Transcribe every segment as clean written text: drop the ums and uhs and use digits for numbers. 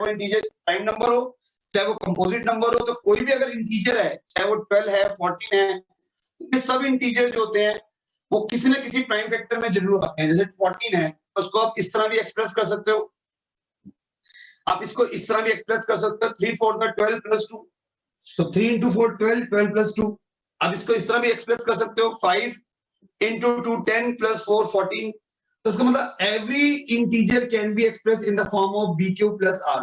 वो integer prime number हो, चाहे वो कंपोजिट नंबर हो, तो कोई भी अगर इंटीजर है, चाहे वो 12 है, 14 है, ये सब इंटीजर जो होते हैं वो किसी न किसी प्राइम फैक्टर में जरूर आते हैं। जैसे 14 है, उसको आप इस तरह भी एक्सप्रेस कर सकते हो, आप इसको इस तरह भी एक्सप्रेस कर सकते हो, 3 4 12 प्लस 2, तो 3 into 4 12, 12 plus 2। आप इसको इस तरह भी एक्सप्रेस कर सकते हो, 5 into 2 10 plus 4 14। तो इसका मतलब every integer can be express in the form of B Q plus r.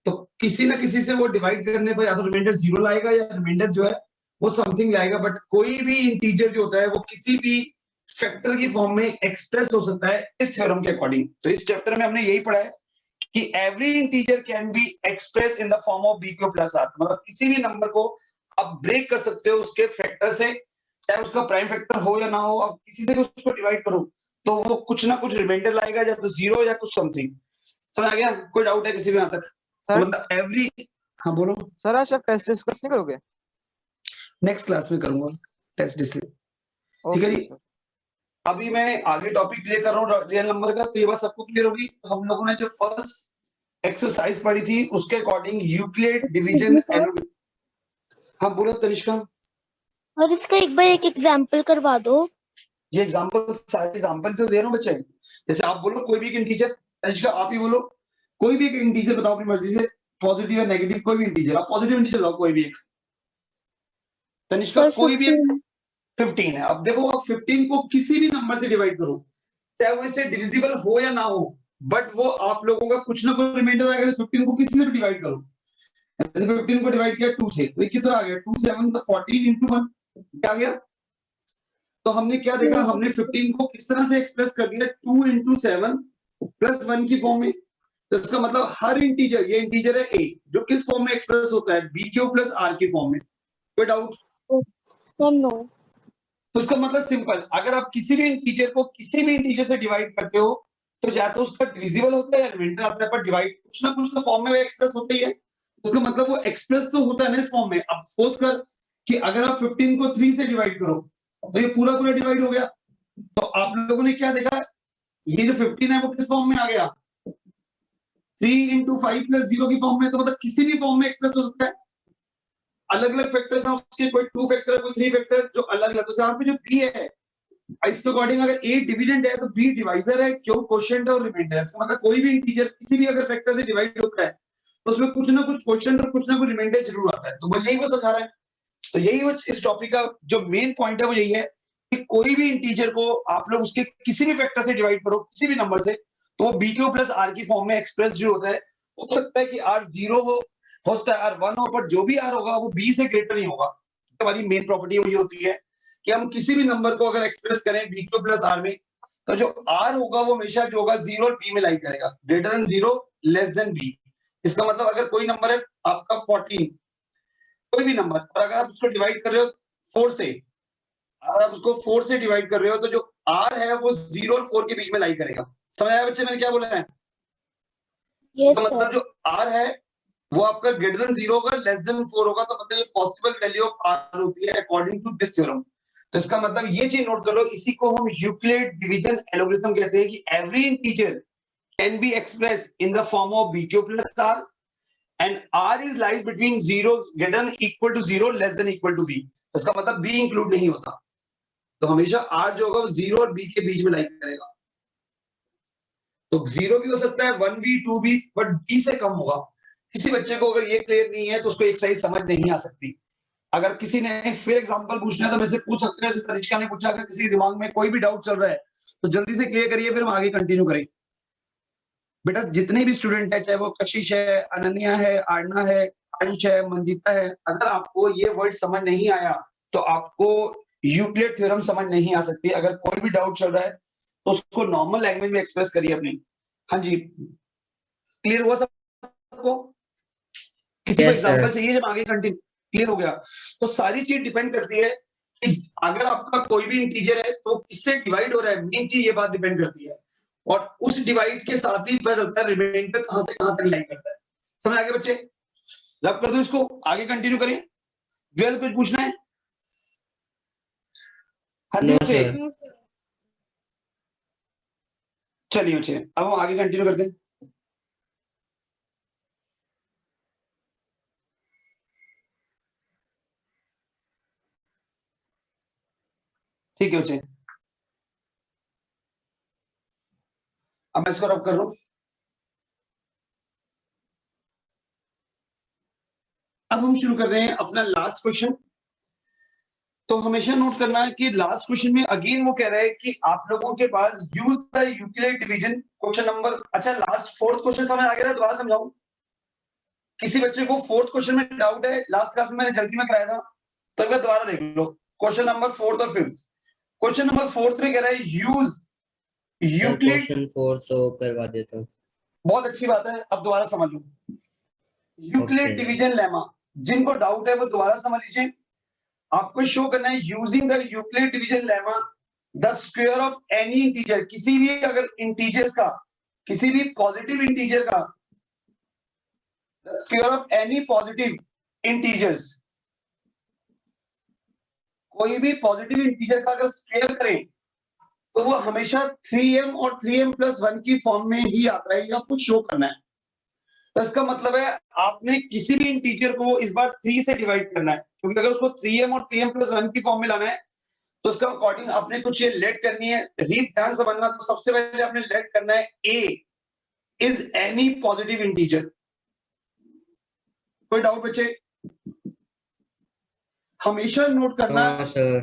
तो किसी ना किसी से वो डिवाइड करने पर या तो रिमाइंडर 0 लाएगा या रिमाइंडर जो है वो समथिंग लाएगा, बट कोई भी इंटीजर जो होता है वो किसी भी फैक्टर की फॉर्म में एक्सप्रेस हो सकता है इस थ्योरम के अकॉर्डिंग। तो इस चैप्टर में हमने यही पढ़ा है कि every integer can be express in the form of B Q plus r. मतलब किसी भी नंबर को आप ब्रेक कर सकते हो उसके फैक्टर से, चाहे उसका प्राइम फैक्टर हो या ना हो, आप किसी से भी उसको डिवाइड करो तो वो कुछ ना कुछ रिमाइंडर लाएगा, या तो 0 या कुछ समथिंग। समझ आ गया? कोई डाउट है किसी भी यहाँ तक? तो मतलब एवरी, हाँ बोलो सर। आज आप टेस्ट डिस्कस नहीं करोगे? नेक्स्ट क्लास में करूंगा टेस्ट डिस्कस, ठीक है जी। अभी मैं आगे टॉपिक क्लियर कर रहा हूँ रियल नंबर का, तो ये बात सबको क्लियर होगी। हम लोगों ने जो फर्स्ट एक्सरसाइज पढ़ी थी उसके अकॉर्डिंग यूक्लिड डिवीजन। हाँ बोलो तनिष्का। और इसका एक बार एक एग्जांपल करवा दो। ये एग्जांपल, सारे एग्जांपल तो दे रहा हूँ बच्चे। जैसे आप बोलो कोई भी एक इंटीजर, तनिष्का आप ही बोलो कोई भी एक इंटीजर बताओ अपनी मर्जी से, पॉजिटिव या नेगेटिव, कोई भी इंटीजर। आप पॉजिटिव इंटीजर लाओ कोई भी एक। तनिष्का कोई भी एक 15 है। अब देखो आप 15 को किसी भी नंबर से डिवाइड करो, चाहे वो इससे डिविजिबल हो या ना हो, बट वो आप लोगों का कुछ ना कुछ रिमाइंडर आएगा। 15 को किसी से भी डिवाइड करो, जैसे 15 को डिवाइड किया 2 से, तो ये कितना आ गया? 2 7 तो 14 into 1 क्या आ गया? तो हमने क्या देखा, हमने 15 को किस तरह से एक्सप्रेस कर दिया? 2 into 7 प्लस 1 की फॉर्म में। तो इसका मतलब हर इंटीजर, ये इंटीजर है a, जो किस फॉर्म में एक्सप्रेस होता है? बी क्यू प्लस आर की फॉर्म में। कोई डाउट? नो। तो इसका मतलब सिंपल, अगर आप किसी भी इंटीजर को किसी भी इंटीजर से डिवाइड करते हो तो या तो उसका डिविजिबल होता है या रिमाइंडर आता है, पर डिवाइड कुछ ना कुछ तो फॉर्म में एक्सप्रेस होता ही है। उसका मतलब वो एक्सप्रेस तो होता है ना इस फॉर्म में। अब सपोज कर कि अगर आप 15 को 3 से डिवाइड करो तो ये पूरा पूरा डिवाइड हो गया। तो आप लोगों ने क्या देखा, ये जो 15 है वो किस फॉर्म में आ गया? 3 into 5 plus 0 की फॉर्म में। तो मतलब किसी भी फॉर्म में एक्सप्रेस हो सकता है। अलग अलग फैक्टर्स हैं उसके, कोई 2 फैक्टर है, कोई 3 फैक्टर, जो अलग अलग। तो यहाँ पे जो बी है इसके अकॉर्डिंग अगर ए डिविडेंड है तो बी डिवाइजर है, क्यों? क्वोशिएंट है और रिमाइंडर है। इसका मतलब कोई भी इंटीजर किसी भी अगर फैक्टर से डिवाइड होता है तो उसमें कुछ ना कुछ क्वोशिएंट और कुछ ना कुछ रिमाइंडर जरूर आता है। तो बस यही वो समझा रहा है। तो यही वो इस टॉपिक का जो मेन पॉइंट है वो यही है कि कोई भी इंटीजर को आप लोग उसके किसी भी फैक्टर से डिवाइड करो, किसी भी नंबर से, तो वो बी क्यू प्लस आर की फॉर्म में एक्सप्रेस जो होता है। हो सकता है कि आर 0 हो सकता है आर 1 हो, पर जो भी आर होगा वो बी से ग्रेटर नहीं होगा। हमारी मेन प्रॉपर्टी वही होती है कि हम किसी भी नंबर को अगर एक्सप्रेस करें बी क्यू प्लस आर में, तो जो आर होगा वो हमेशा जो होगा 0 और बी में लाई करेगा, greater than 0, less than b. इसका मतलब अगर कोई नंबर है आपका 14, कोई भी नंबर, और अगर आप उसको डिवाइड कर रहे हो 4 से, अगर आप उसको 4 से डिवाइड कर रहे हो तो जो आर है वो 0 और 4 के बीच में लाई करेगा। समझ आया बच्चे मैंने क्या बोला है? तो मतलब जो आर है वो आपका ग्रेटर देन 0 होगा, लेस देन 4 होगा। तो मतलब ये पॉसिबल वैल्यू ऑफ आर होती है अकॉर्डिंग टू दिस थ्योरम। तो इसका मतलब ये चीज नोट कर लो, इसी को हम यूक्लिड डिवीजन एल्गोरिथम कहते हैं कि every integer can be express in the form of B Q plus r and r is lies between 0 greater than equal to 0 less than equal to b. इसका मतलब be include नहीं होता। तो हमेशा are जो होगा वो 0 और बी के बीच में लाइक करेगा। तो 0 भी हो सकता है, 1 भी, 2 भी, बट बी से कम होगा। किसी बच्चे को अगर ये क्लियर नहीं है तो उसको एक सही समझ नहीं आ सकती। अगर किसी ने फिर एग्जांपल पूछना है तो मेरे से पूछ सकते हैं, जैसे तनिष्का ने पूछा। अगर किसी दिमाग में कोई भी डाउट चल रहा है तो जल्दी से क्लियर करिए, फिर हम आगे कंटिन्यू करें। बेटा जितने भी स्टूडेंट है, चाहे वो कशिश है, अनन्या है, आरना है, अंश है, मंजिता है, अगर आपको ये वर्ड समझ नहीं आया तो आपको यूक्लिड थ्योरम समझ नहीं आ सकती। अगर कोई भी डाउट चल रहा है तो उसको नॉर्मल लैंग्वेज में एक्सप्रेस करिए अपनी। हाँ जी, क्लियर हुआ सबको? किसी को एग्जांपल चाहिए जब आगे कंटिन्यू? क्लियर हो गया? तो सारी चीज डिपेंड करती है कि अगर आपका कोई भी इंटीजर है तो किससे डिवाइड हो रहा है, मेन चीज ये बात डिपेंड करती है। और उस डिवाइड के साथ ही पता चलता है रिमाइंडर कहां से कहां तक लाइन करता है। समझ आ गया बच्चे? रब कर दो इसको, आगे कंटिन्यू करें। ज्वेल कुछ पूछना है? हाँ जी बच्चे, चलिए बच्चे अब हम आगे कंटिन्यू करते हैं। ठीक है बच्चे, अब मैं इसको रब कर लूं। अब हम शुरू कर रहे हैं अपना लास्ट क्वेश्चन। तो हमेशा नोट करना है कि लास्ट क्वेश्चन में अगेन वो कह रहा है कि आप लोगों के पास use the Euclid division question number, अच्छा लास्ट फोर्थ क्वेश्चन समझ आ गया था, दोबारा समझाऊं? किसी बच्चे को फोर्थ क्वेश्चन में डाउट है, लास्ट क्लास में मैंने जल्दी में कराया था, तो एक बार दोबारा देख लो क्वेश्चन नंबर फोर्थ और फिफ्थ। क्वेश्चन नंबर फोर्थ में कह रहा है यूज यूक्लिड, क्वेश्चन 4 तो करवा देता हूँ। बहुत अच्छी बात है, अब दोबारा समझ लो यूक्लिड Okay. Division lemma. जिनको डाउट है वो दोबारा समझ लीजिए। आपको शो करना है using the Euclid division lemma the square of any integer, किसी भी अगर इंटीजर्स का, किसी भी पॉजिटिव इंटीजर का, the square of any positive integers, कोई भी पॉजिटिव इंटीजर का अगर स्क्वायर करें तो वो हमेशा 3m और 3m + 1 की फॉर्म में ही आता है, ये आपको शो करना है। तो इसका मतलब है आपने किसी भी इंटीजर को इस बार 3 से डिवाइड करना है, क्योंकि अगर उसको 3m और 3m + 1 की फॉर्म में लाना है तो उसका अकॉर्डिंग आपने कुछ ये लेट करनी है। रीत ध्यान से समझना, तो सबसे पहले आपने लेट करना है a is any positive integer. कोई डाउट बच्चे? हमेशा नोट करना, हाँ सर।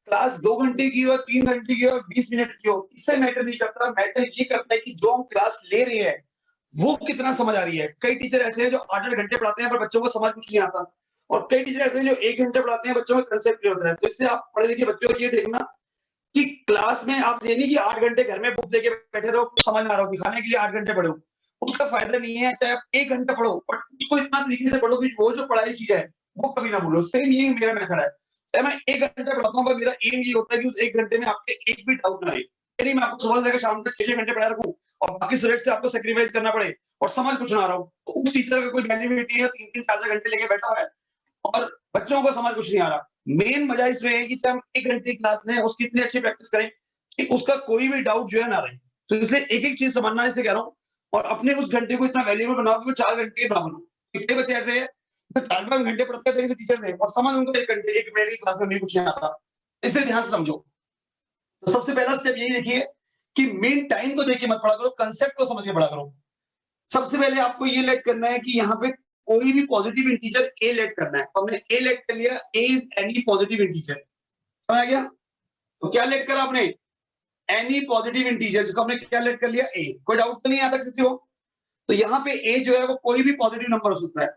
क्लास 2 घंटे की हो, 3 घंटे की हो, 20 मिनट की हो, इससे मैटर नहीं करता। मैटर ये करता है कि जो हम क्लास ले रहे हैं वो कितना समझ आ रही है। कई टीचर ऐसे हैं जो 8-8 घंटे पढ़ाते हैं पर बच्चों को समझ कुछ नहीं आता, और कई टीचर ऐसे हैं जो 1 घंटे पढ़ाते हैं, बच्चों में कंसेप्ट क्लियर होता है। तो इससे आप पढ़े लिखे बच्चों को ये देखना कि क्लास में आप ये नहीं कि 8 घंटे घर में बुक लेके बैठे रहो, कुछ समझ ना रहो, दिखाने के लिए 8 घंटे पढ़ो, उसका फायदा नहीं है। चाहे आप 1 घंटा पढ़ो, बट उसको इतना तरीके से पढ़ो कि वो जो पढ़ाई की है वो कभी ना भूलो। सेम ये मेरा मेथड है, चाहे मैं 1 घंटा पढ़ाता हूँ पर मेरा एम ये होता है कि उस 1 घंटे में आपके एक भी डाउट ना आए। नहीं मैं आपको सुबह से लेकर शाम तक 6-6 घंटे पढ़ा रखूं और बाकी सब्जेक्ट से आपको सेक्रीफाइस करना पड़े और समझ कुछ ना आ रहा हो, तो उस टीचर का कोई बेनिफिट नहीं है। 3-3 4-4 घंटे लेके बैठा हुआ है और बच्चों को समझ कुछ नहीं आ रहा। मेन मजा इसमें है कि चाहे हम 1 घंटे की क्लास में उसकी इतनी अच्छी प्रैक्टिस करें कि उसका कोई भी डाउट जो है ना रहे। तो इसलिए एक-एक चीज समझना, इसलिए कह रहा हूँ, और अपने उस घंटे को इतना वैल्यूएबल बनाओ कि वो 4 घंटे के बराबर हो। कितने बच्चे ऐसे हैं जो 4-5 घंटे पढ़ते थे किसी टीचर से और समझ उनको 1 घंटे 1 मिनट की क्लास में भी कुछ नहीं आता। इसलिए ध्यान से समझो। तो सबसे पहला स्टेप यही देखिए कि मेन टाइम को देख के मत पढ़ा करो, कंसेप्ट को समझ के पढ़ा करो। सबसे पहले आपको ये लेट करना है कि यहाँ पे कोई भी पॉजिटिव इंटीजर a लेट करना है। तो हमने a लेट कर लिया, a is any positive integer. समझ आ गया? तो क्या लेट करा आपने? एनी पॉजिटिव इंटीजर, जिसको हमने क्या लेट कर लिया? a। कोई डाउट तो नहीं आता किसी को? तो यहाँ पे a जो है वो कोई भी पॉजिटिव नंबर हो सकता है।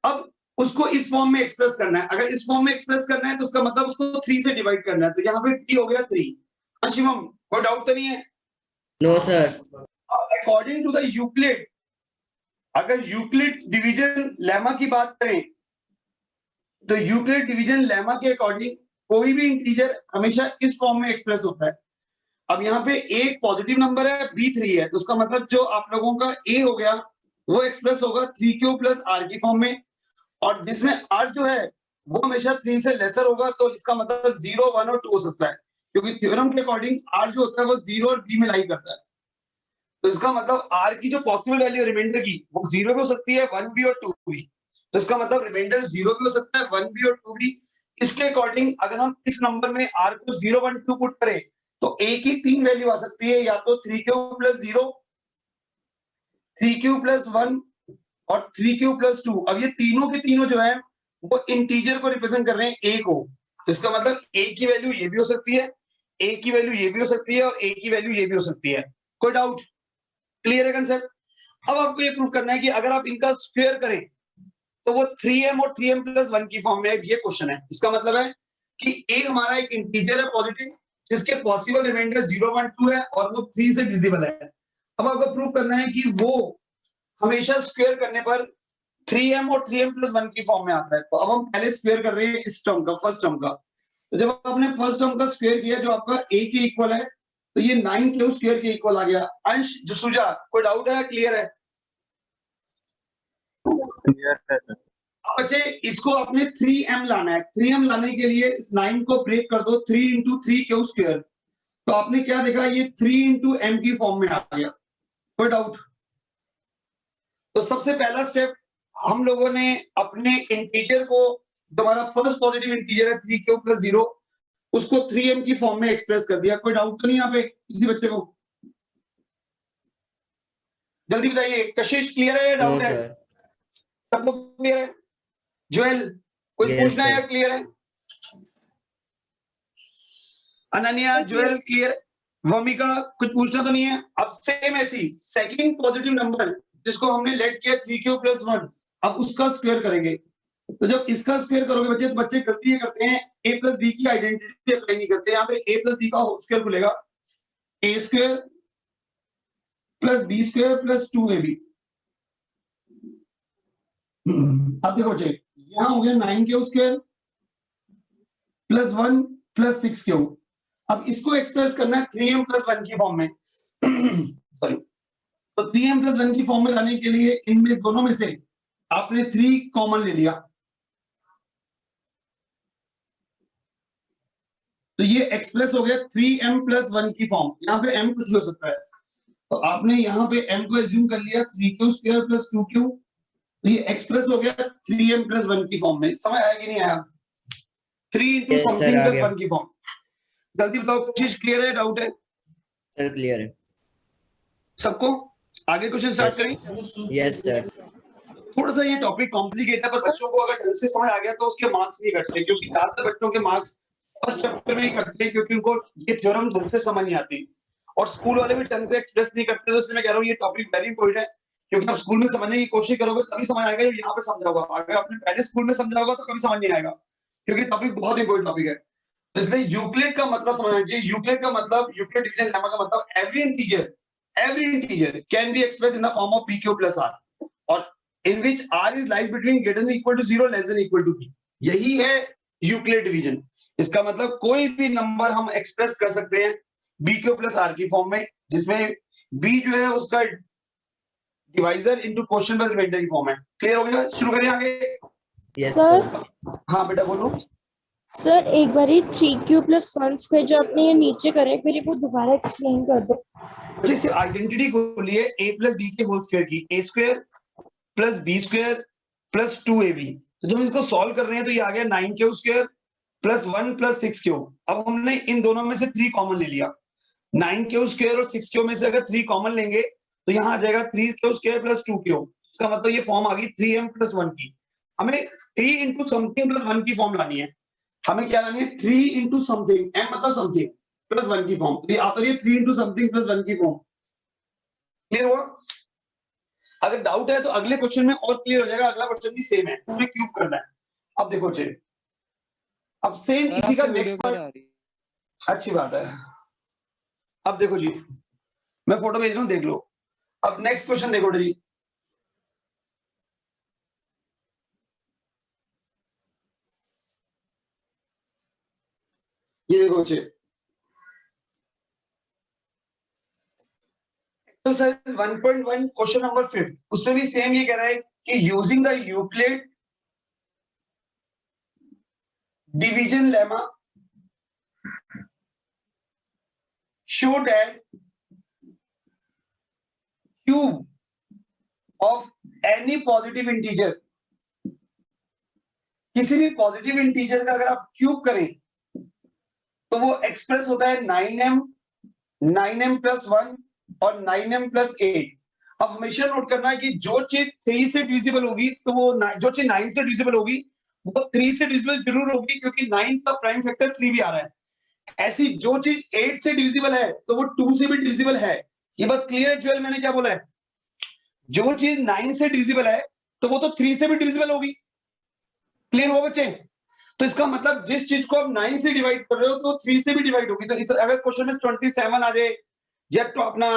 अब उसको इस फॉर्म में एक्सप्रेस करना है। अगर इस फॉर्म में एक्सप्रेस करना है तो उसका मतलब उसको 3 से डिवाइड करना है। तो यहाँ पे t हो गया 3। शिवम कोई डाउट तो नहीं है? No sir. According to the Euclid, अगर यूक्लिड डिवीजन लेमा की बात करें तो यूक्लिड डिवीजन लेमा के अकॉर्डिंग कोई भी इंटीजर हमेशा इस फॉर्म में एक्सप्रेस होता है। अब यहाँ पे एक पॉजिटिव नंबर है, b3 है, तो उसका मतलब जो आप लोगों का a हो गया वो एक्सप्रेस होगा 3q + r की फॉर्म में, और जिसमें r जो है वो हमेशा 3 से लेसर होगा। तो इसका मतलब 0, 1 और 2 हो सकता है, क्योंकि थ्योरम के अकॉर्डिंग r जो होता है वो 0 और b में लाई करता है। तो इसका मतलब r की जो पॉसिबल वैल्यू रिमाइंडर की वो 0 भी हो सकती है, 1 भी और 2 भी। तो इसका मतलब रिमाइंडर 0 भी हो सकता है, 1 भी और 2 भी। इसके अकॉर्डिंग अगर हम इस नंबर में r को 0, 1, 2 पुट करें तो a की 3 वैल्यू आ सकती है, या तो 3q + 0, 3q + 1 और 3q + 2। अब ये तीनों के तीनों जो है वो इंटीजर को रिप्रेजेंट कर रहे हैं a को। तो इसका मतलब a की वैल्यू ये भी हो सकती है, a की वैल्यू ये भी हो सकती है और a की वैल्यू ये भी हो सकती है। कोई डाउट? क्लियर है कंसेप्ट? अब आपको ये प्रूव करना है कि अगर आप इनका स्क्वायर करें तो वो 3m और 3m + 1 की फॉर्म में है। ये क्वेश्चन है। इसका मतलब है कि a हमारा एक इंटीजर है पॉजिटिव जिसके पॉसिबल रिमाइंडर 0, 1, 2 है और वो 3 से डिविजिबल है। अब आपको प्रूव करना है कि वो हमेशा स्क्वायर करने पर 3m और 3m + 1 की फॉर्म में आता है। तो अब हम पहले स्क्वायर कर रहे हैं इस टर्म का, फर्स्ट टर्म का। तो जब आपने फर्स्ट टर्म का स्क्वायर किया जो आपका a के इक्वल है, तो ये 9q² के इक्वल आ गया। अंश जसूजा कोई डाउट है? क्लियर है? क्लियर है सर। अब बच्चे इसको आपने 3m लाना है। 3m लाने के लिए इस 9 को ब्रेक कर दो, 3 × 3q²। तो आपने क्या देखा? ये 3 × m की फॉर्म में आ गया। कोई डाउट? तो सबसे पहला स्टेप हम लोगों ने अपने इंटीजर को, जो हमारा फर्स्ट पॉजिटिव इंटीजर है 3q + 0, उसको 3m की फॉर्म में एक्सप्रेस कर दिया। कोई डाउट तो नहीं यहाँ पे किसी बच्चे को? जल्दी बताइए, कशिश क्लियर है या नो डाउट है? सर। सबको क्लियर है? ज्वेल कोई Yes, पूछना है sir. या क्लियर है? Ananya, jewel clear? वमिका कुछ पूछना तो नहीं है? अब सेम ऐसी सेकंड पॉजिटिव नंबर जिसको हमने लेट किया 3q + 1, अब उसका स्क्वायर करेंगे। तो जब इसका स्क्वायर करोगे बच्चे, तो बच्चे गलती ये करते हैं, a + b की आइडेंटिटी अप्लाई नहीं करते। यहाँ पे a + b का होल स्क्वायर खुलेगा, a² + b² + 2ab। अब देखो बच्चे, यहाँ हो गया 9q² + 1 + 6q। अब इसको एक्सप्रेस करना है 3m + 1 की फॉर्म में। सॉरी, तो 3m + 1 की फॉर्म में लाने के लिए इनमें दोनों में से आपने 3 कॉमन ले लिया, तो ये एक्सप्रेस हो गया 3m + 1 की फॉर्म। यहाँ पे m कुछ भी हो सकता है, तो आपने यहाँ पे m को एज्यूम कर लिया 3q² + 2q, तो ये एक्सप्रेस हो गया 3m + 1 की फॉर्म में। समझ आया कि नहीं आया? 3 into Yes, sir, something आ + गया। 1 की फॉर्म। जल्दी बताओ, चीज क्लियर है, डाउट है सर क्लियर है। सबको? आगे क्वेश्चन स्टार्ट करें। Yes sir. थोड़ा सा ये टॉपिक कॉम्प्लिकेटेड है, पर बच्चों को अगर ढंग से समझ आ गया तो उसके मार्क्स नहीं कटते, क्योंकि ज्यादातर बच्चों के मार्क्स फर्स्ट चैप्टर में ही कटते हैं, क्योंकि उनको ये थ्योरम ढंग से समझ नहीं आती और स्कूल वाले भी ढंग से एक्सप्रेस नहीं करते। तो इसलिए मैं कह रहा हूँ ये टॉपिक वेरी इंपॉर्टेंट है, क्योंकि आप स्कूल में समझने की कोशिश करोगे तभी समझ आएगा, जब यहाँ पे समझा होगा। अगर आपने पहले स्कूल में समझा होगा तो कभी समझ नहीं आएगा, क्योंकि टॉपिक बहुत इंपॉर्टेंट टॉपिक है। इसलिए यूक्लिड का मतलब समझना चाहिए। यूक्लिड का मतलब, यूक्लिड डिवीजन लेमा का मतलब every integer can be expressed in the form of pq + r, और in which r is lies between greater than equal to 0 less than equal to p। यही है यूक्लिड डिवीजन। इसका मतलब कोई भी number हम एक्सप्रेस कर सकते हैं bq + r की फॉर्म में, जिसमें b जो है उसका डिवाइजर इनटू क्वोशिएंट + रिमाइंडर की फॉर्म है। क्लियर हो गया? शुरू करें आगे। Yes sir sir. हाँ बेटा बोलो। सर एक बारी 3q + 1 स्क्वायर जो आपने ये नीचे करे, फिर वो दोबारा एक्सप्लेन कर दो। जैसे आइडेंटिटी को लिए a + b के होल स्क्वायर की, a² + b² + 2ab। तो जब इसको सॉल्व कर रहे हैं तो ये आ गया 9q² + 1 + 6q। अब हमने इन दोनों में से 3 कॉमन ले लिया। 9q² और 6q में से अगर 3 कॉमन लेंगे तो यहाँ आ जाएगा 3q² + 2q। इसका मतलब ये फॉर्म आ गई 3m + 1 की। हमें 3 into something + 1 की फॉर्म लानी है। हमें क्या लानी है? 3 into something, m मतलब समथिंग, + 1 की फॉर्म। तो ये आता है 3 into something + 1 की फॉर्म। क्लियर हुआ? अगर डाउट है तो अगले क्वेश्चन में और क्लियर हो जाएगा। अगला क्वेश्चन भी सेम है, उसमें क्यूब करना है। अब देखो चलिए, अब सेम इसी का नेक्स्ट पार्ट। अच्छी बात है। अब देखो जी, मैं फोटो भेज रहा हूं, देख लो। अब नेक्स्ट क्वेश्चन देखो जी, ये देखो बच्चे, एक्सरसाइज 1.1 क्वेश्चन नंबर 5, उसमें भी सेम ये कह रहा है कि using the Euclid division lemma show that cube of any positive integer, किसी भी पॉजिटिव इंटीजर का अगर आप क्यूब करें तो वो एक्सप्रेस होता है 9m + 1 और 9m + 8। अब हमेशा नोट करना है कि जो चीज 3 से डिविजिबल होगी तो वो जो चीज 9 से डिविजिबल होगी वो 3 से डिविजिबल जरूर होगी, क्योंकि 9 का प्राइम फैक्टर 3 भी आ रहा है। ऐसी जो चीज 8 से डिविजिबल है तो वो 2 से भी डिविजिबल है। ये बात क्लियर है ज्वेल? मैंने क्या बोला है? जो चीज 9 से डिविजिबल है तो वो तो 3 से भी डिविजिबल होगी। क्लियर हो बच्चे? तो इसका मतलब जिस चीज को आप 9 से डिवाइड कर रहे हो तो वो 3 से भी डिवाइड होगी। तो अगर क्वेश्चन में 27 आ जाए या तो अपना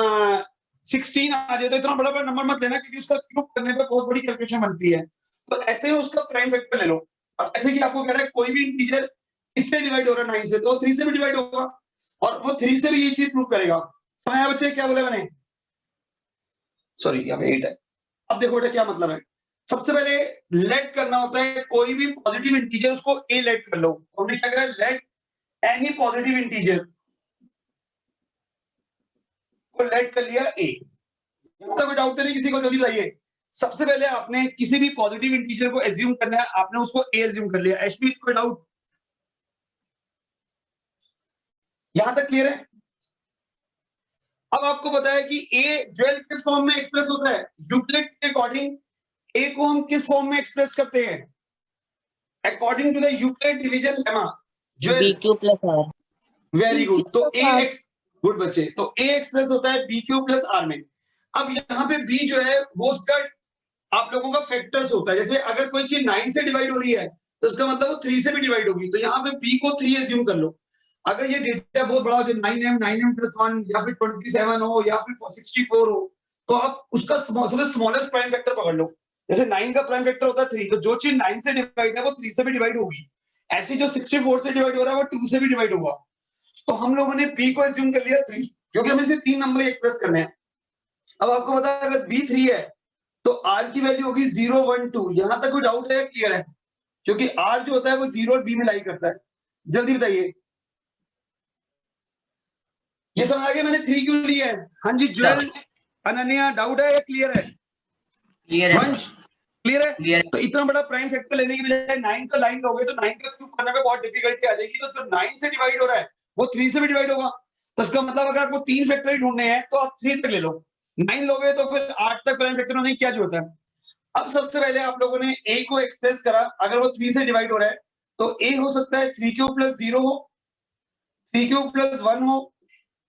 16 आ जाए तो इतना बड़ा नंबर मत लेना, क्योंकि उसका क्यूब करने पे बहुत बड़ी कैलकुलेशन बनती है। तो ऐसे ही उसका प्राइम फैक्टर ले लो। अब ऐसे कि आपको कह रहा है कोई भी इंटीजर इससे डिवाइड हो रहा है 9 से, तो 3 से भी डिवाइड होगा और वो 3 से भी ये चीज प्रूव करेगा। समझ आया बच्चे क्या बोला मैंने? सॉरी, यहाँ पे 8 है। अब देखो बेटा क्या मतलब है। सबसे पहले लेट करना होता है कोई भी पॉजिटिव इंटीजर, उसको ए लेट कर लो। हमने क्या करा? लेट एनी पॉजिटिव इंटीजर को लेट कर लिया ए। कोई डाउट नहीं किसी को? जल्दी बताइए। सबसे पहले आपने किसी भी पॉजिटिव इंटीजर को एज्यूम करना है, आपने उसको ए एज्यूम कर लिया। एचपी कोई डाउट? यहां तक क्लियर है? अब आपको पता है कि ए ज्वेल किस फॉर्म में एक्सप्रेस होता है? यूक्लिड के अकॉर्डिंग ए को हम किस फॉर्म में एक्सप्रेस करते हैं? According to the Euclid division lemma ज्वेल BQ plus R. Very BQ good. तो plus ए R. एक्स गुड बच्चे, तो ए एक्सप्रेस होता है बी क्यू प्लस आर में। अब यहाँ पे बी जो है वो उसका आप लोगों का फैक्टर्स होता है। जैसे अगर कोई चीज 9 से डिवाइड हो रही है तो इसका मतलब वो 3 से भी डिवाइड होगी। तो यहाँ पे बी को 3 एज्यूम कर लो। अगर ये डेटा बहुत बड़ा हो जाए 9m प्लस 1 या फिर 27 हो या फिर 64 हो, तो आप उसका स्मॉलेस्ट प्राइम फैक्टर पकड़ लो। जैसे 9 का प्राइम फैक्टर होता है 3, तो जो चीज 9 से डिवाइड है वो 3 से भी डिवाइड होगी। ऐसी जो 64 से डिवाइड हो रहा है वो 2 से भी डिवाइड होगा। तो हम लोगों ने बी को एज्यूम कर लिया 3, क्योंकि हमें इसे 3 नंबर एक्सप्रेस करने हैं। अब आपको पता है अगर बी 3 है तो आर की वैल्यू होगी 0 1 2। यहां तक कोई डाउट है? क्लियर है? क्योंकि आर जो होता है वो 0 और बी में लाई करता है। जल्दी बताइए, ये समझ आ गया मैंने 3 क्यों लिया है? हाँ जी ज्वेल, अनन्या, डाउट है या क्लियर है? क्लियर है वंश क्लियर है? क्लियर तो इतना बड़ा प्राइम फैक्टर लेने की बजाय 9 का लाइन लोगे तो 9 का क्यूब करने में बहुत डिफिकल्टी आ जाएगी। तो जो 9 से डिवाइड हो रहा है वो 3 से भी डिवाइड होगा। तो इसका मतलब अगर आपको 3 फैक्टर ही ढूंढने हैं तो आप 3 तक ले लो। 9 लोगे तो फिर 8 तक प्राइम फैक्टर होने की क्या जरूरत है? अब सबसे पहले आप लोगों ने a को एक्सप्रेस करा, अगर वो 3 से डिवाइड हो रहा है तो a हो सकता है 3 क्यूब प्लस 0 हो, 3 क्यूब प्लस 1 हो,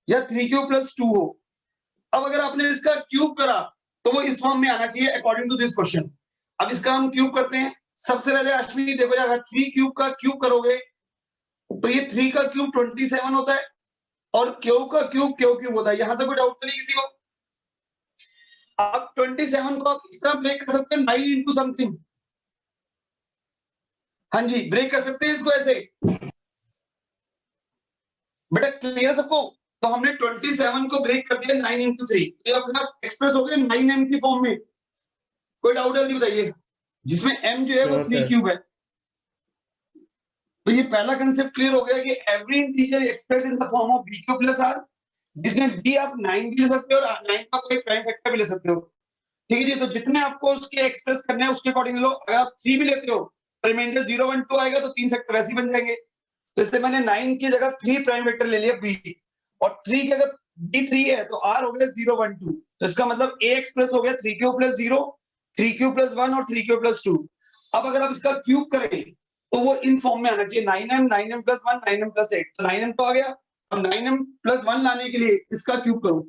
या 3 क्यूब प्लस 2 हो। अब अगर आपने इसका क्यूब करा तो वो इस फॉर्म में आना चाहिए अकॉर्डिंग टू दिस क्वेश्चन। अब इसका हम क्यूब करते हैं। सबसे पहले अश्विनी देखो, अगर 3 क्यूब का क्यूब करोगे तो ये 3 का क्यूब 27 होता है और क्यू का क्यूब क्यू क्यूब होता है। यहां तक कोई डाउट तो नहीं किसी को? अब 27 को आप इस तरह ब्रेक कर सकते हैं 9 इंटू समथिंग। हाँ जी, ब्रेक कर सकते हैं इसको ऐसे। बेटा क्लियर सबको? तो हमने 27 को ब्रेक कर दिया 9 इंटू 3, ये अपना एक्सप्रेस हो गया 9m की फॉर्म में। कोई डाउट जल्दी बताइए, जिसमें m जो है वो No, 3 sir. क्यूब है। तो ये पहला कंसेप्ट क्लियर हो गया कि every integer express in the form of B Q plus r, जिसमें b आप 9 भी ले सकते हो और 9 का कोई प्राइम फैक्टर भी ले सकते हो। ठीक है जी, तो जितने आपको उसके एक्सप्रेस करने हैं उसके अकॉर्डिंग लो। अगर आप 3 भी लेते हो तो रिमाइंडर 0 1 2 आएगा तो 3 फैक्टर वैसे ही बन जाएंगे। तो इससे मैंने 9 की जगह 3 प्राइम वेक्टर ले लिया b, और 3 की अगर b 3 है तो r हो गया 0 1 2। तो इसका मतलब a एक्सप्रेस हो गया 3 क्यूब प्लस 0, 3 क्यूब प्लस 1 और 3 क्यूब प्लस 2। अब अगर आप इसका क्यूब करें तो वो इन फॉर्म में आना चाहिए 9m प्लस 1 9m प्लस 8। तो 9m तो आ गया। अब 9m प्लस 1 लाने के लिए इसका क्यूब करो,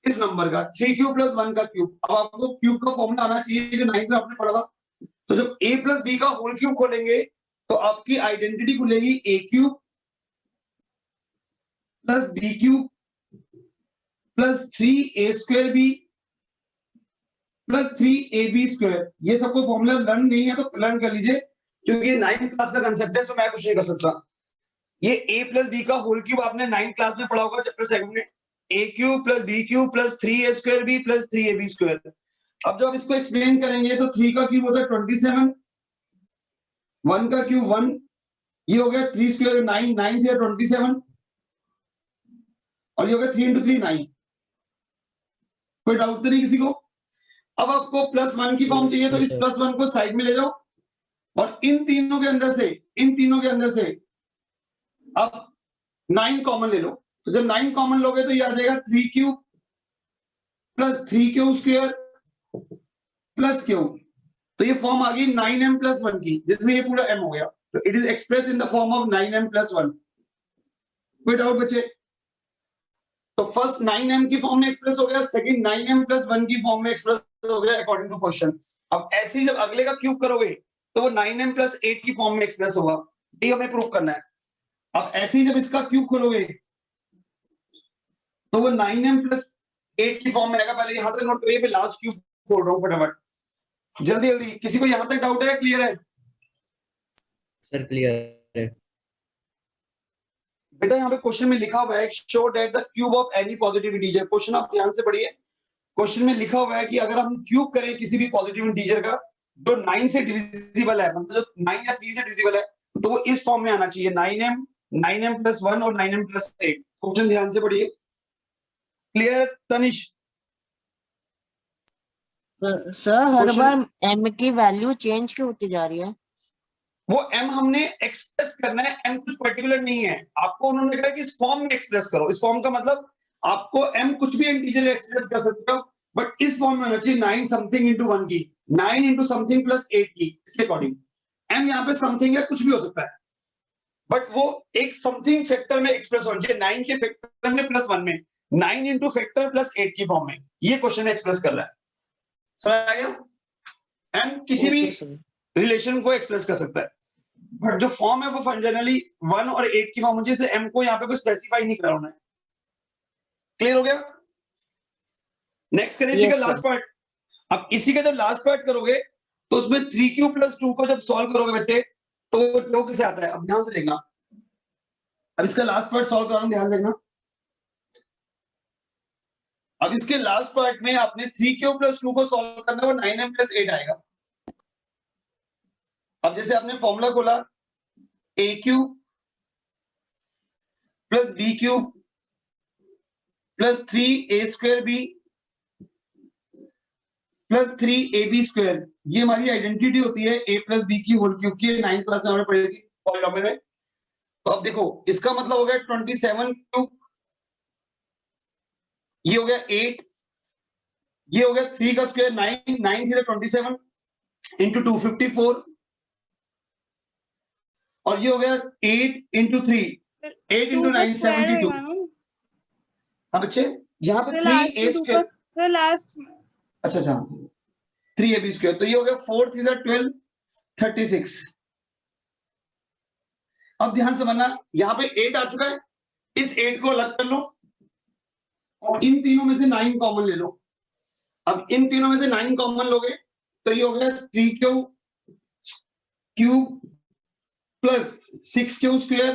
इस नंबर का 3 क्यूब प्लस 1 का क्यूब। अब आपको क्यूब का फॉर्मूला आना चाहिए जो 9 में आपने पढ़ा था। तो जब a प्लस b का होल क्यूब खोलेंगे तो आपकी आइडेंटिटी खुलेगी a cube plus b cube plus 3a square b plus 3ab square. ये सबको फॉर्मूला लर्न नहीं है तो लर्न कर लीजिए, क्योंकि ये 9th क्लास का कंसेप्ट है, तो मैं कुछ नहीं कर सकता। ये a प्लस बी का होल क्यूब आपने 9th क्लास में पढ़ा होगा चैप्टर 7 में, a cube plus b cube plus 3a square b plus 3ab square. अब जब इसको एक्सप्लेन करेंगे तो 3 का क्यूब होता है 27, 1 का क्यूब 1, ये हो गया 3 स्क्वायर 9, 9 से 27, और ये हो गया 3 इंटू 3 9। कोई डाउट तो नहीं किसी को? अब आपको प्लस 1 की फॉर्म चाहिए तो Yes, इस sir. प्लस 1 को साइड में ले जाओ और इन तीनों के अंदर से आप 9 कॉमन ले लो। तो जब 9 कॉमन लोगे तो ये आ जाएगा 3 cube plus 3q square plus Q. तो ये फॉर्म आ गई 9m प्लस 1 की, जिसमें ये पूरा m हो गया। तो it is express in the form of 9m plus 1। कोई डाउट बच्चे? तो फर्स्ट 9m की फॉर्म में एक्सप्रेस हो गया, सेकंड 9m प्लस 1 की फॉर्म में एक्सप्रेस हो गया अकॉर्डिंग टू क्वेश्चन। अब ऐसे ही जब अगले का क्यूब करोगे तो वो 9m प्लस 8 की फॉर्म में एक्सप्रेस होगा। ये हमें प्रूफ करना है। अब ऐसे ही जब इसका क्यूब खोलोगे तो वो 9m प्लस 8 की फॉर्म में आएगा। पहले यहां तक नोट करिए, फिर लास्ट क्यूब खोल रहा हूं फटाफट। जल्दी जल्दी, किसी को यहां तक डाउट है? क्लियर है सर क्लियर है। बेटा? यहाँ पे क्वेश्चन में लिखा हुआ है show that the cube of any positive integer. Question आप ध्यान से पढ़िए। क्वेश्चन में लिखा हुआ है कि अगर हम क्यूब करें किसी भी पॉजिटिव इंटीजर का जो 9 से डिविजिबल है, मतलब जो 9 या 3 से डिविजिबल है, तो वो इस फॉर्म में आना चाहिए 9m प्लस 1 और 9m प्लस 8। क्वेश्चन ध्यान से पढ़िए। क्लियर तनिष? सर हर Question- बार m की वैल्यू चेंज क्यों होती जा रही है? वो m हमने एक्सप्रेस करना है, m कुछ पर्टिकुलर नहीं है, आपको उन्होंने कहा कि इस फॉर्म में एक्सप्रेस करो। इस फॉर्म का मतलब आपको m कुछ भी इंटीजर एक्सप्रेस कर सकते हो, बट इस फॉर्म में होना चाहिए 9 समथिंग इंटू 1 की, 9 इंटू समथिंग प्लस 8 की, इसके अकॉर्डिंग। m यहाँ पे समथिंग है, कुछ भी हो सकता है, बट वो एक समथिंग फैक्टर में एक्सप्रेस होना चाहिए, 9 के फैक्टर में प्लस 1 में, 9 इंटू फैक्टर प्लस 8 की फॉर्म में। ये क्वेश्चन एक्सप्रेस कर रहा है, समझ आ गया। m किसी भी रिलेशन को एक्सप्रेस कर सकता है, बट जो फॉर्म है वो जनरली 1 और 8 की फॉर्म, जैसे m को यहाँ पे कोई स्पेसिफाई नहीं करा उन्होंने। क्लियर हो गया? नेक्स्ट करें इसी का लास्ट पार्ट। अब इसी का जब लास्ट पार्ट करोगे तो उसमें 3q प्लस 2 को जब सॉल्व करोगे बच्चे तो वो कैसे आता है, अब ध्यान से देखना। अब इसका लास्ट पार्ट सॉल्व कर रहा हूं, ध्यान देखना। अब इसके लास्ट पार्ट में आपने 3q प्लस 2 को सॉल्व करना है, वो 9m प्लस 8 आएगा। अब जैसे आपने फॉर्मूला खोला, aq plus bq plus 3a square b plus 3ab square, ये हमारी आइडेंटिटी होती है a प्लस b की होल क्यूब की, 9th क्लास में हमने पढ़ी थी पॉलिनोमियल में। तो अब देखो इसका मतलब हो गया 27 क्यूब, ये हो गया 8, ये हो गया 3 का स्क्वायर 9, 9 थी 27 इंटू 2 54, और ये हो गया 8 इंटू 3, 8 इंटू 9 72। हाँ बच्चे यहाँ पे 3a स्क्वायर, लास्ट अच्छा 3ab स्क्वायर, तो ये हो गया 4 3 12 36। अब ध्यान से समझना, यहाँ पे 8 आ चुका है, इस 8 को अलग कर लो और इन तीनों में से 9 कॉमन ले लो। अब इन तीनों में से 9 कॉमन लोगे तो ये हो गया 3q cube plus 6q square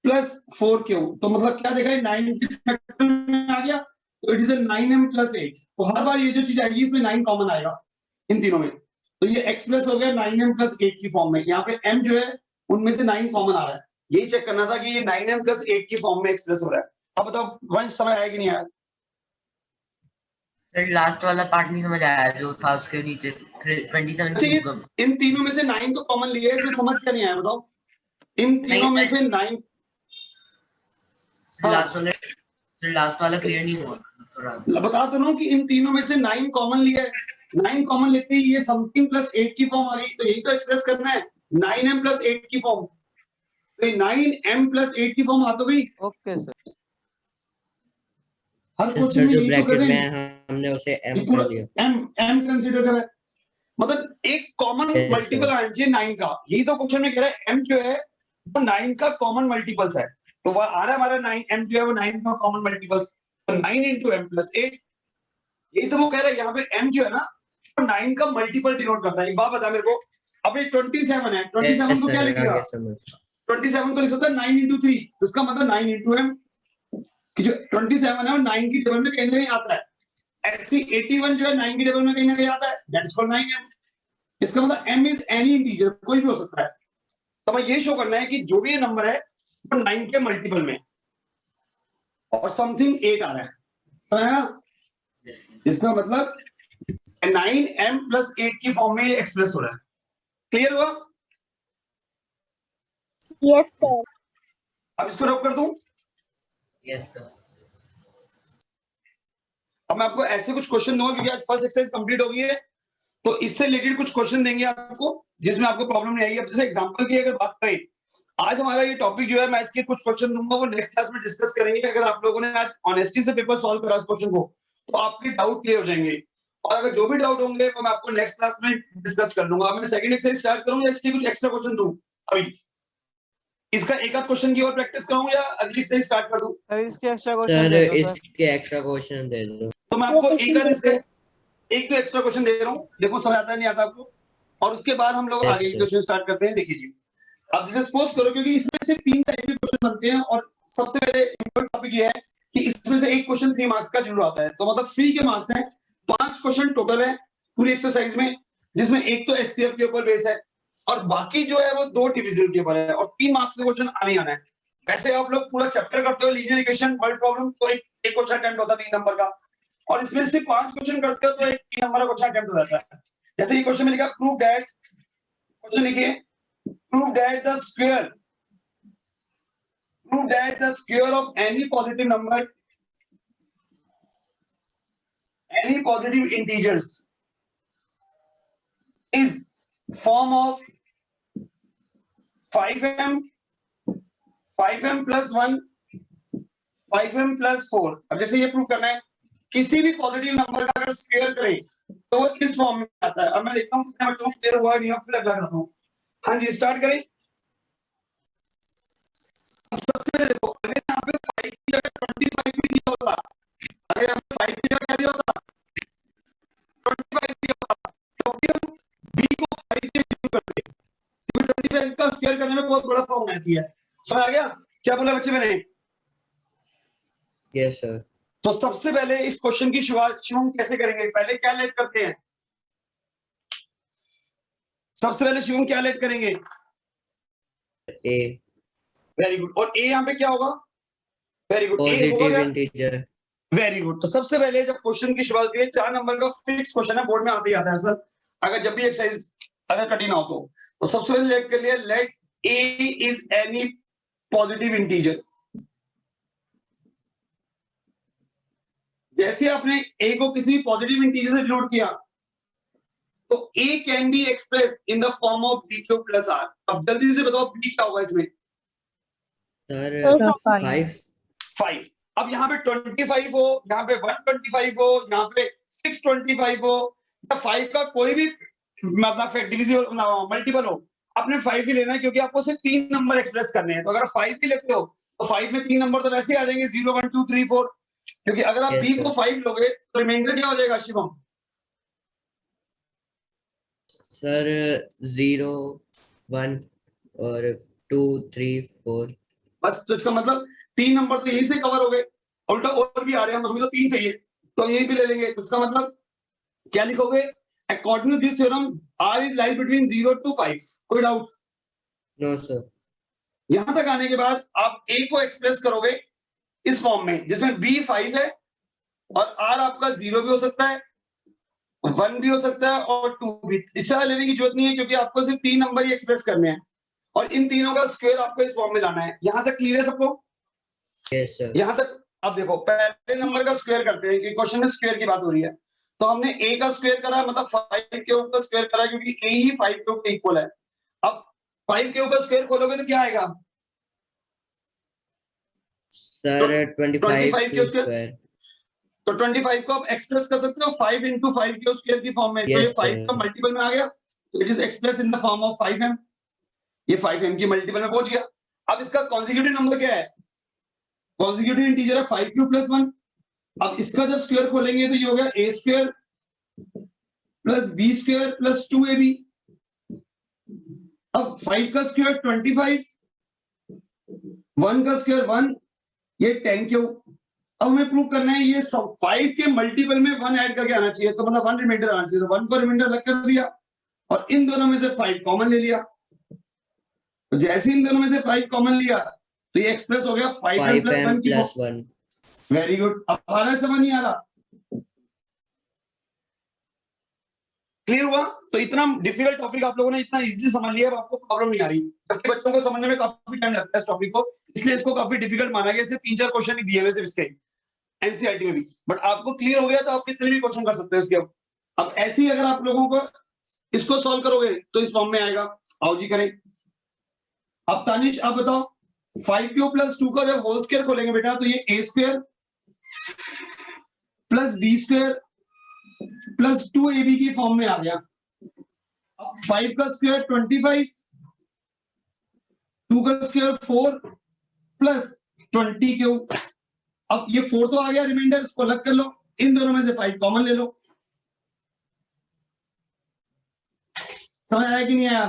plus 4q, तो मतलब क्या देखा है 9 के फैक्टर में आ गया, तो इट इज 9m प्लस 8। तो हर बार ये जो चीज आएगी इसमें 9 कॉमन आएगा इन तीनों में, तो ये x प्लस हो गया 9m प्लस 8 की फॉर्म में। यहाँ पे m जो है उनमें से 9 कॉमन आ रहा है, यही चेक करना था कि ये 9m प्लस 8 की फॉर्म में एक्सप्रेस हो रहा है। अब बताओ वंश समझ आया कि नहीं आया? सर लास्ट वाला पार्ट नहीं समझ आया जो था उसके नीचे 27 का। इन तीनों में से 9 तो कॉमन लिया है, इसमें समझ क्या नहीं आया बताओ? इन तीनों में से 9, लास्ट वाला क्लियर नहीं हुआ थोड़ा। बता तो रहा हूं कि इन तीनों में से 9 कॉमन लिया है, 9 कॉमन लेते ही ये समथिंग प्लस 8 की फॉर्म आ गई, तो यही तो एक्सप्रेस करना है 9m प्लस 8 की फॉर्म, तो 9m प्लस 8 की फॉर्म आ तो गई। Okay sir. हर क्वेश्चन में जो यही तो ब्रैकेट कर रहे में हैं, हमने उसे m कर दिया, m कंसीडर करा है, मतलब एक कॉमन Yes, मल्टीपल sir. आना चाहिए 9 का, यही तो क्वेश्चन में कह रहा है m जो है वो 9 का कॉमन मल्टीपल्स है, तो वह आ रहा है हमारा 9, m जो है वो 9 का कॉमन मल्टीपल्स, तो 9 इंटू m प्लस 8, यही तो वो कह रहा है। यहाँ पे m जो है ना वो 9 का मल्टीपल डिनोट करता है। एक बात बता मेरे को, अब ये 27 है, 27 को क्या लिखेगा? 27 को लिख सकता है 9 इंटू 3, उसका मतलब 9 इंटू m, कि जो 27 है वो 9 की टेबल में कहीं ना कहीं आता है, ऐसी 81 जो है 9 की टेबल में कहीं ना कहीं आता है, दैट्स कॉल्ड 9m। इसका मतलब m इज एनी इंटीजर, कोई भी हो सकता है। तो हमें ये शो करना है कि जो भी ये नंबर है वो 9 के मल्टीपल में और समथिंग 8 आ रहा है, समझा? इसका मतलब 9m प्लस 8 की फॉर्म में एक्सप्रेस हो रहा है। क्लियर हुआ? Yes sir. अब इसको रब कर दूं। Yes sir. अब मैं आपको ऐसे कुछ क्वेश्चन दूंगा क्योंकि आज फर्स्ट एक्सरसाइज कंप्लीट हो गई है, तो इससे रिलेटेड कुछ क्वेश्चन देंगे आपको जिसमें आपको प्रॉब्लम नहीं आएगी। अब जैसे एग्जांपल की अगर बात करें, आज हमारा ये टॉपिक जो है, मैं इसके कुछ क्वेश्चन दूंगा, वो नेक्स्ट क्लास में डिस्कस करेंगे। अगर आप लोगों ने आज ऑनेस्टी से पेपर सॉल्व करा इस क्वेश्चन को तो आपके डाउट क्लियर हो जाएंगे, और अगर जो भी डाउट होंगे वो मैं आपको नेक्स्ट क्लास में डिस्कस कर लूंगा। मैं सेकंड एक्सरसाइज स्टार्ट करूं या इसके कुछ एक्स्ट्रा क्वेश्चन दूं? अभी इसका एक आध क्वेश्चन की और प्रैक्टिस कराऊं या अगली एक्सरसाइज स्टार्ट कर दूं? सर इसके एक्स्ट्रा क्वेश्चन सर दे दो सर। इसके एक्स्ट्रा क्वेश्चन दे दो। तो मैं आपको एक आध इसका एक तो एक्स्ट्रा क्वेश्चन दे रहा हूँ, देखो समझ आता है नहीं आता आपको, और उसके बाद हम लोग आगे क्वेश्चन स्टार्ट करते हैं। देखिए जी, अब जैसे सपोज करो, क्योंकि इसमें से 3 टाइप के क्वेश्चन बनते हैं और सबसे पहले इम्पोर्टेंट टॉपिक ये है कि इसमें से एक क्वेश्चन 3 मार्क्स का जरूर आता है, तो मतलब फ्री के मार्क्स हैं। 5 क्वेश्चन टोटल है पूरी एक्सरसाइज में, जिसमें एक तो एचसीएफ के ऊपर बेस है और बाकी जो है वो 2 डिविजन के ऊपर है, और 3 मार्क्स का क्वेश्चन आने ही आना है। वैसे आप लोग पूरा चैप्टर करते हो लीनियर इक्वेशन, वर्ड प्रॉब्लम, तो एक क्वेश्चन अटेम्प्ट होता है 3 नंबर का, और इसमें से 5 क्वेश्चन करते हो तो एक 3 नंबर का क्वेश्चन अटेम्प्ट हो जाता है। जैसे ये क्वेश्चन में लिखा प्रूव दैट, क्वेश्चन लिखिए prove that the square of any positive number, any positive integers is form of 5m plus 1, 5m plus 4। अब जैसे ये प्रूव करना है किसी भी पॉजिटिव नंबर का अगर स्क्वायर करें तो वो इस फॉर्म में आता है। अब मैं देखता हूँ कितने बच्चों को क्लियर हुआ नहीं, फिर अगला करता हूँ। हाँ जी, स्टार्ट करें। सबसे पहले देखो, अगर यहाँ पे 5 की जगह 25 भी दिया होता, अगर यहाँ पे 5 की जगह क्या दिया होता, 25 दिया होता, तो भी हम b को 5 से शुरू करते हैं, क्योंकि 25 का स्क्वायर करने में बहुत बड़ा फॉर्म आती है। समझ आ गया क्या बोला बच्चे मैंने? Yes sir. तो सबसे पहले इस क्वेश्चन की शुरुआत शिवम कैसे करेंगे? पहले क्या लेट करते हैं? सबसे पहले शिवम क्या लेट करेंगे? ए। Very good. और ए यहाँ पे क्या होगा? वेरी गुड, ए होगा पॉजिटिव क्या? इंटीजर। Very good. तो सबसे पहले जब क्वेश्चन की शुरुआत हुई है, 4 नंबर का फिक्स क्वेश्चन है, बोर्ड में आते ही आता है सर, अगर जब भी एक्सरसाइज अगर कठिन हो तो सबसे पहले लेट कर लिया, let a is any positive integer. जैसे आपने ए को किसी पॉजिटिव इंटीजर से डिनोट किया तो A can be express in the form of B Q plus R. अब जल्दी से बताओ बी क्या होगा इसमें? सर 5। अब यहाँ पे 25 हो, यहाँ पे 125 हो, यहाँ पे 625 हो, या 5 का कोई भी मतलब डिविजिबल मल्टीपल हो, आपने 5 ही लेना है, क्योंकि आपको सिर्फ 3 नंबर एक्सप्रेस करने हैं। तो अगर 5 भी लेते हो तो 5 में 3 नंबर तो वैसे ही आ जाएंगे, 0 1 2 3 4, क्योंकि अगर आप Yes, बी sir. को 5 लोगे तो रिमाइंडर क्या हो जाएगा शिवम? सर 0 1 और 2 3 4। बस, तो इसका मतलब 3 नंबर तो यहीं से कवर हो गए, उल्टा और भी आ रहे हैं, हमें तो 3 चाहिए तो हम यहीं पे ले लेंगे। तो इसका मतलब क्या लिखोगे? According to this theorem r is lies between 0 to 5। कोई डाउट? No sir. यहां तक आने के बाद आप a को एक्सप्रेस करोगे इस फॉर्म में, जिसमें b 5 है और r आपका 0 भी हो सकता है, 1 भी हो सकता है और 2 भी। इससे लेने की जरूरत नहीं है, क्योंकि आपको सिर्फ 3 नंबर ही एक्सप्रेस करने हैं और इन तीनों का स्क्वायर आपको इस फॉर्म में लाना है। यहां तक क्लियर है सबको? Yes sir. यहां तक। अब देखो, पहले नंबर का स्क्वायर करते हैं, कि क्वेश्चन में स्क्वायर की बात हो रही है। तो हमने a का स्क्वायर करा, मतलब 5 क्यूब का स्क्वायर करा, क्योंकि a ही 5 क्यूब के इक्वल है। अब 5 क्यूब का स्क्वायर खोलोगे तो क्या आएगा? Sir 25 cube square. तो 25 को आप एक्सप्रेस कर सकते हो 5 into 5 क्यूब स्क्वायर की फॉर्म में। तो ये Yes, 5 sir. का मल्टीपल में आ गया, तो it is express in the form of 5m। ये 5m की मल्टीपल में पहुंच गया। अब इसका कॉन्जिक्यूटिव नंबर क्या है? कॉन्जिक्यूटिव इंटीजर है 5 क्यूब प्लस 1। अब इसका जब स्क्वायर खोलेंगे तो ये हो गया a square plus b square plus 2ab। अब 5 का स्क्वायर 25, 1 का स्क्वायर 1, ये 10 क्यूब। अब हमें प्रूव करना है ये सब 5 के मल्टीपल में 1 ऐड करके आना चाहिए, तो मतलब 1 रिमाइंडर आना चाहिए। तो 1 को रिमाइंडर अलग कर दिया और इन दोनों में से 5 कॉमन ले लिया। तो जैसे इन दोनों में से 5 कॉमन लिया तो ये एक्सप्रेस हो गया 5m प्लस 1 की। प्लस 1। Very good. अब आ रहा है, समझ नहीं आ रहा? क्लियर हुआ? तो इतना डिफिकल्ट टॉपिक आप लोगों ने इतना इजीली समझ लिया, अब आपको प्रॉब्लम नहीं आ रही। जबकि बच्चों को समझने में काफी टाइम लगता है इस टॉपिक को, इसलिए इसको काफी डिफिकल्ट माना गया। इससे 3-4 क्वेश्चन ही दिए हुए सिर्फ इसके एनसीईआरटी में भी, बट आपको क्लियर हो गया तो आप कितने भी क्वेश्चन कर सकते हो इसके। अब ऐसे ही अगर आप लोगों को इसको सॉल्व करोगे तो इस फॉर्म में आएगा। आओ जी करें। अब तानिश आप बताओ, 5 क्यूब प्लस 2 का जब होल स्क्वायर खोलेंगे बेटा तो ये a square plus b square plus 2ab की फॉर्म में आ गया। अब 5 का स्क्वायर 25, 2 का स्क्वायर 4 प्लस 20 क्यूब। अब ये 4 तो आ गया, रिमाइंडर इसको अलग कर लो, इन दोनों में से 5 कॉमन ले लो। समझ आया कि नहीं आया?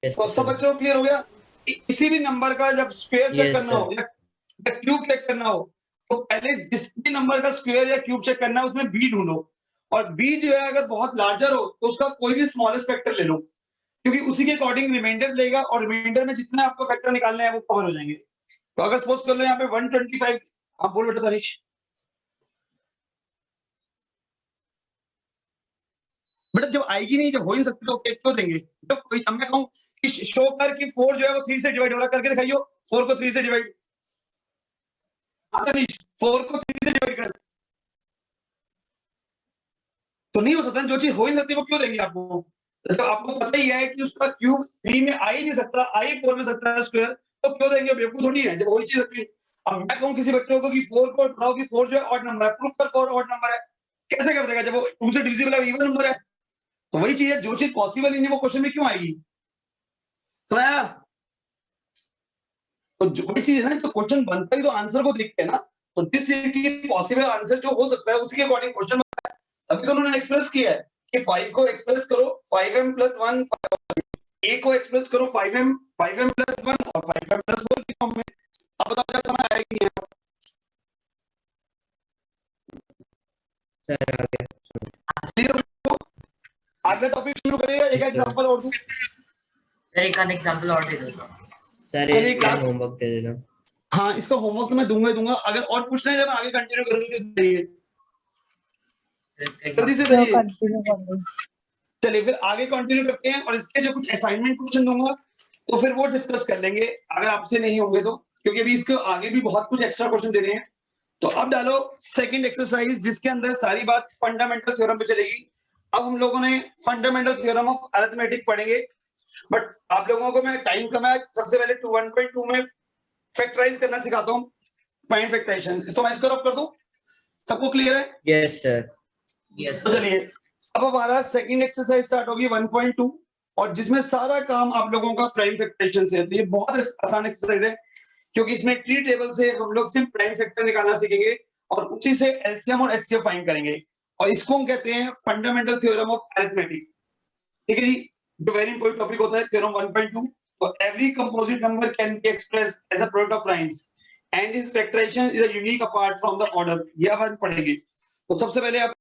तो सब बच्चों को क्लियर हो गया? किसी भी नंबर का जब स्क्वायर चेक करना हो या क्यूब चेक करना हो तो पहले जिस भी नंबर का स्क्वायर या क्यूब चेक करना है उसमें b ढूंढो, और b जो है अगर बहुत लार्जर हो तो उसका कोई भी स्मॉलेस्ट फैक्टर ले लो, क्योंकि उसी के अकॉर्डिंग रिमाइंडर लेगा और रिमाइंडर में जितने आपको फैक्टर निकालने हैं वो कवर हो जाएंगे। तो अगर सपोज कर लो यहाँ पे 125, आप बोल बेटा तनिष। बेटा जब आएगी नहीं, जब हो ही नहीं सकती तो क्यों देंगे? जब कोई अब मैं कहूं कि शो कर कि 4 जो है वो 3 से डिवाइड हो रहा है, करके दिखाइयो 4 को 3 से डिवाइड। 4 को 3 से डिवाइड कर, तो नहीं हो सकता। जो चीज हो ही नहीं सकती वो क्यों देंगे आपको? तो आपको पता ही है कि उसका क्यूब 3 में आ ही नहीं सकता, आ ही 4 में सकता है स्क्वायर, तो क्यों देंगे? बेवकूफ थोड़ी है जब हो ही चीज सकती। अब मैं कहूं किसी बच्चे को कि 4 को बताओ कि 4 जो है ऑड नंबर है, प्रूफ कर 4 ऑड नंबर है, कैसे कर देगा जब वो 2 से डिविजिबल है, इवन नंबर है? तो वही चीज है, जो चीज पॉसिबल ही नहीं वो क्वेश्चन में क्यों आएगी? समझा? तो जो वही चीज है ना, तो क्वेश्चन बनता ही तो आंसर को देख के ना, तो जिस चीज की पॉसिबल आंसर जो हो सकता है उसी के अकॉर्डिंग क्वेश्चन बनता है। तभी तो उन्होंने एक्सप्रेस किया है कि 5 को एक्सप्रेस करो 5m + 1, a को एक्सप्रेस करो 5m + 1 और 5m + 4 की फॉर्म में। अब बताओ क्या समझ आया कि नहीं आया? सर आ गया। अगला टॉपिक शुरू करेगा। एक एग्जांपल और दूं सर, एक आध एग्जांपल और दे दो तो। सर चलिए इसका क्लास, होमवर्क दे देना। हाँ इसका होमवर्क तो मैं दूंगा ही दूंगा। अगर और पूछना है जब आगे कंटिन्यू करूंगी तो बताइए, जल्दी से सर बताइए। कंटिन्यू कर दो। चलिए फिर आगे कंटिन्यू करते हैं, और इसके जो कुछ असाइनमेंट क्वेश्चन दूंगा तो फिर वो डिस्कस कर लेंगे अगर आपसे नहीं होंगे तो, क्योंकि अभी इसके आगे भी बहुत कुछ एक्स्ट्रा क्वेश्चन दे रहे हैं। तो अब डालो सेकंड एक्सरसाइज, जिसके अंदर सारी बात फंडामेंटल थ्योरम पे चलेगी। अब हम लोगों ने फंडामेंटल थ्योरम ऑफ अरिथमेटिक पढ़ेंगे, बट आप लोगों को मैं टाइम कम है, सबसे पहले 1.2 में फैक्टराइज करना सिखाता हूँ, पॉइंट फैक्टराइजेशन। तो मैं इसको रब कर दूं, सबको क्लियर है? Yes sir. यस तो चलिए अब हमारा सेकंड एक्सरसाइज स्टार्ट होगी 1.2, और जिसमें सारा काम आप लोगों का प्राइम फैक्टराइजेशन से है। तो ये बहुत आसान एक्सरसाइज है, क्योंकि इसमें ट्री टेबल से हम लोग सिर्फ प्राइम फैक्टर निकालना सीखेंगे और उसी से एलसीएम और एचसीएफ फाइंड करेंगे, और इसको हम कहते हैं फंडामेंटल थ्योरम ऑफ अरिथमेटिक। ठीक है जी, जो वेरी इंपॉर्टेंट टॉपिक होता है थ्योरम 1.2। तो every composite number can be expressed as a product of primes and his factorisation is a unique apart from the order. ये अब हम पढ़ेंगे। तो सबसे पहले आप